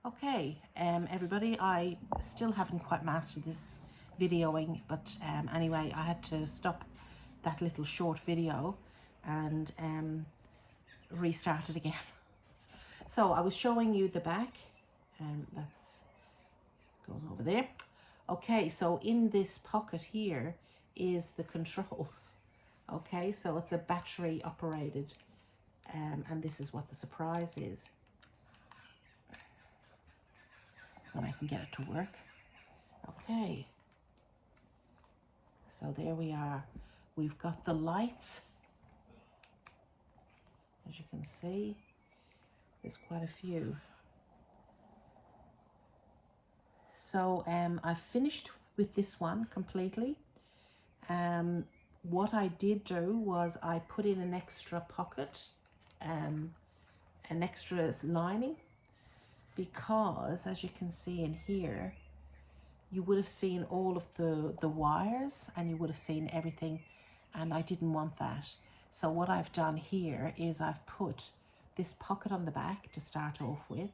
Okay, everybody, I still haven't quite mastered this videoing, but anyway, I had to stop that little short video and restart it again. So I was showing you the back, that's goes over there. Okay, so in this pocket here is the controls. Okay, so it's a battery operated, and this is what the surprise is when I can get it to work. Okay, so there we are. We've got the lights, as you can see. There's quite a few. So I've finished with this one completely. What I did do was I put in an extra pocket, an extra lining, because as you can see in here, you would have seen all of the wires and you would have seen everything, and I didn't want that. So what I've done here is I've put this pocket on the back to start off with,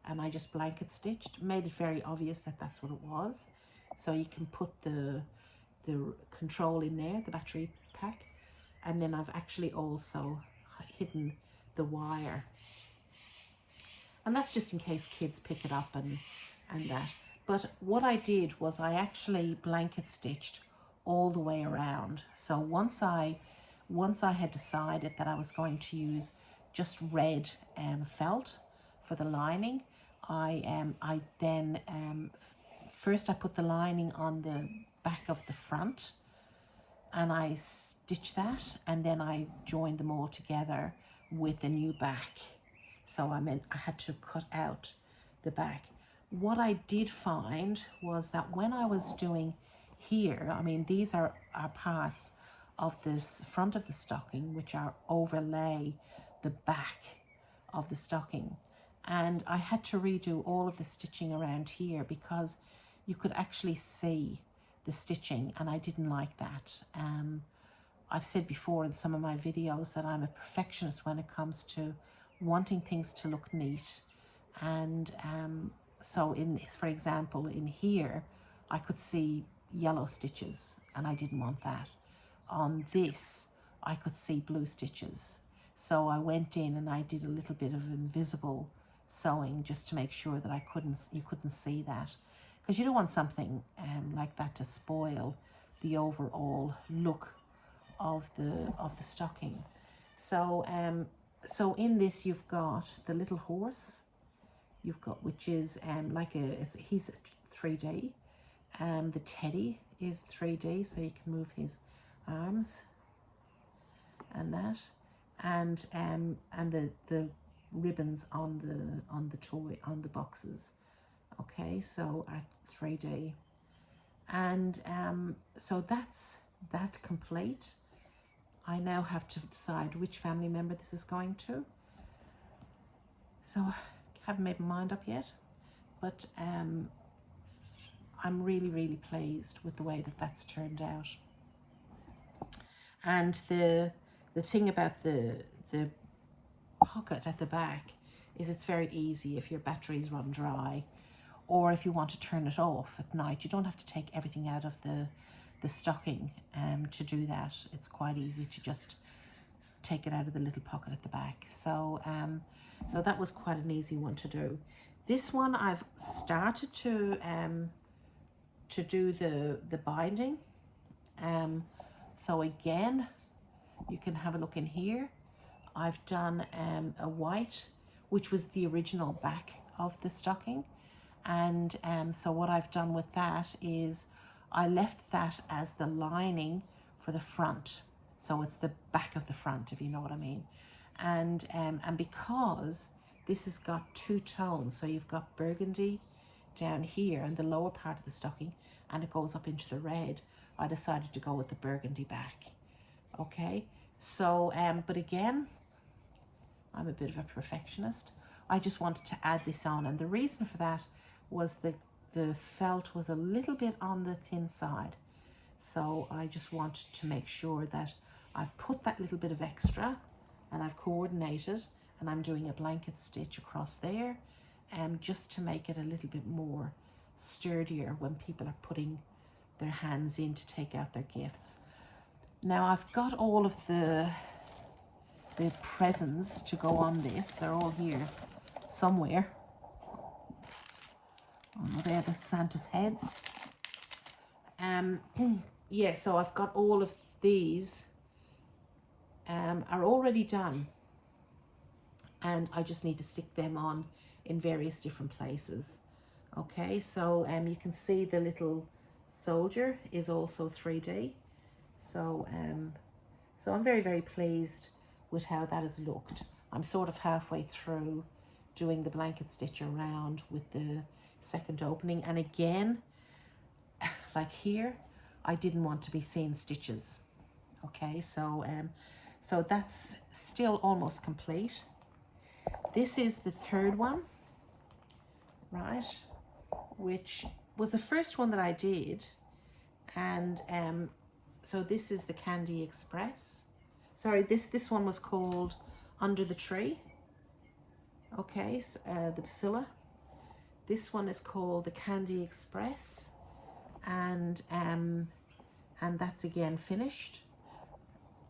and I just blanket stitched, made it very obvious that that's what it was. So you can put the control in there, the battery pack, and then I've actually also hidden the wire. And that's just in case kids pick it up and that. But what I did was I actually blanket stitched all the way around. So once I had decided that I was going to use just red felt for the lining, I then first I put the lining on the back of the front and I stitched that, and then I joined them all together with a new back. So I had to cut out the back. What I did find was that when I was doing here, I mean, these are parts of this front of the stocking which are overlay the back of the stocking. And I had to redo all of the stitching around here because you could actually see the stitching, and I didn't like that. I've said before in some of my videos that I'm a perfectionist when it comes to wanting things to look neat. And so in this, for example, in here, I could see yellow stitches and I didn't want that. On this, I could see blue stitches. So I went in and I did a little bit of invisible sewing just to make sure that you couldn't see that. Because you don't want something like that to spoil the overall look of the stocking. So so in this you've got the little horse, you've got, which is he's 3D. The teddy is 3D, so you can move his arms and that, and the ribbons on the toy, on the boxes. Okay, so at 3D, and so that's that complete. I now have to decide which family member this is going to. So I haven't made my mind up yet, but I'm really pleased with the way that that's turned out. And the thing about the pocket at the back is it's very easy if your batteries run dry, or if you want to turn it off at night. You don't have to take everything out of the stocking to do that. It's quite easy to just take it out of the little pocket at the back. So so that was quite an easy one to do. This one I've started to do the binding. So again, you can have a look in here. I've done a white, which was the original back of the stocking. And so what I've done with that is I left that as the lining for the front. So it's the back of the front, if you know what I mean. And because this has got two tones, so you've got burgundy down here in the lower part of the stocking, and it goes up into the red, I decided to go with the burgundy back. Okay, so but again, I'm a bit of a perfectionist. I just wanted to add this on, and the reason for that was the felt was a little bit on the thin side. So I just wanted to make sure that I've put that little bit of extra and I've coordinated, and I'm doing a blanket stitch across there, just to make it a little bit more sturdier when people are putting their hands in to take out their gifts. Now I've got all of the presents to go on this. They're all here somewhere. Oh, they're the Santa's heads. Yeah, so I've got all of these are already done, and I just need to stick them on in various different places. Okay, so you can see the little soldier is also 3D. So so I'm very, very pleased with how that has looked. I'm sort of halfway through doing the blanket stitch around with the second opening, and again, like here, I didn't want to be seeing stitches. Okay, so so that's still almost complete. This is the third one, right, which was the first one that I did, and so this is the Candy Express. Sorry, this one was called Under the Tree. Okay, so, the Bucilla. This one is called the Candy Express, and that's again finished.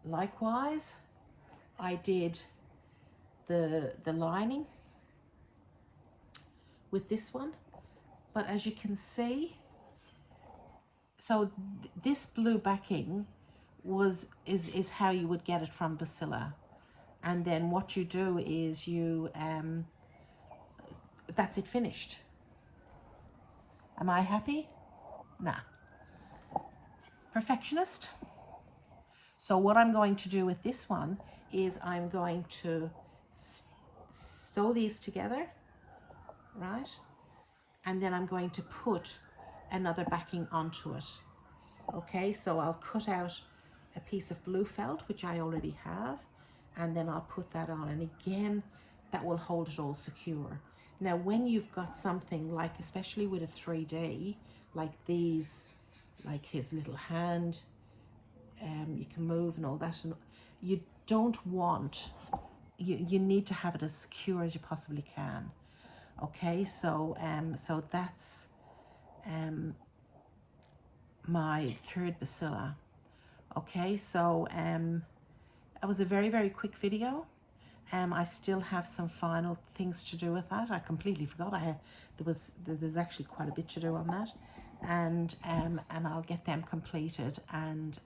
Likewise, I did the lining with this one, but as you can see, so this blue backing is how you would get it from Bucilla, and then what you do is you that's it, finished. Am I happy? Nah. Perfectionist. So what I'm going to do with this one is I'm going to sew these together, right? And then I'm going to put another backing onto it. Okay, so I'll cut out a piece of blue felt, which I already have, and then I'll put that on, and again, that will hold it all secure. Now, when you've got something like, especially with a 3D, like these, like his little hand, you can move and all that, and you don't want, you need to have it as secure as you possibly can. Okay, so so that's my third Bucilla. Okay, so it was a very, very quick video. I still have some final things to do with that. I completely forgot. There's actually quite a bit to do on that, and I'll get them completed and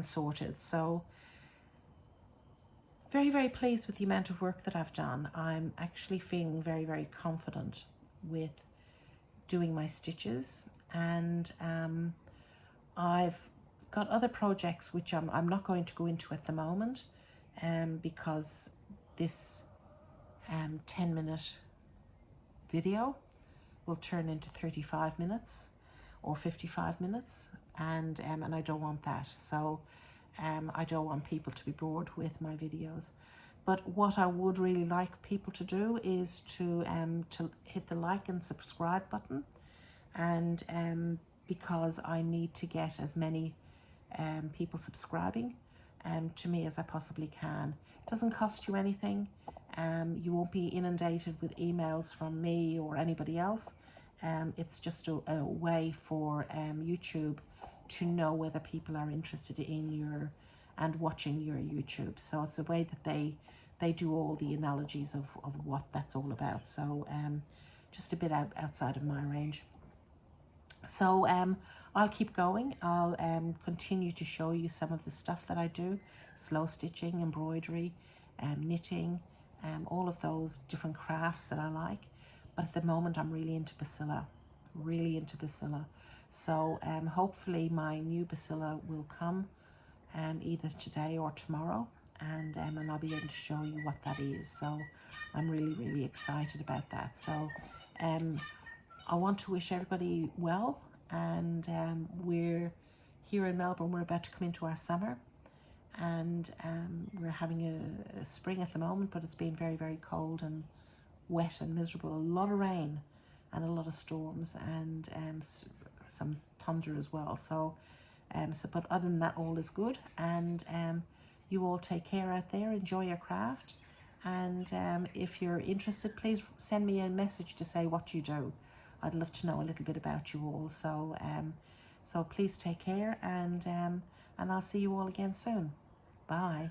sorted. So very, very pleased with the amount of work that I've done. I'm actually feeling very, very confident with doing my stitches, and I've got other projects which I'm not going to go into at the moment, because this 10-minute video will turn into 35 minutes or 55 minutes, and I don't want that. So I don't want people to be bored with my videos. But what I would really like people to do is to hit the like and subscribe button, and because I need to get as many people subscribing to me as I possibly can. It doesn't cost you anything. You won't be inundated with emails from me or anybody else. It's just a way for YouTube to know whether people are interested in your and watching your YouTube. So it's a way that they do all the analogies of what that's all about. So just a bit outside of my range. So I'll keep going. I'll continue to show you some of the stuff that I do: slow stitching, embroidery, knitting, all of those different crafts that I like. But at the moment, I'm really into Bucilla, really into Bucilla. So hopefully my new Bucilla will come either today or tomorrow, and I'll be able to show you what that is. So I'm really, really excited about that. So I want to wish everybody well, and we're here in Melbourne. We're about to come into our summer, and we're having a spring at the moment, but it's been very, very cold and wet and miserable. A lot of rain and a lot of storms, and some thunder as well. So but other than that, all is good, and you all take care out there, enjoy your craft, And if you're interested, please send me a message to say what you do. I'd love to know a little bit about you all. So please take care, and I'll see you all again soon. Bye.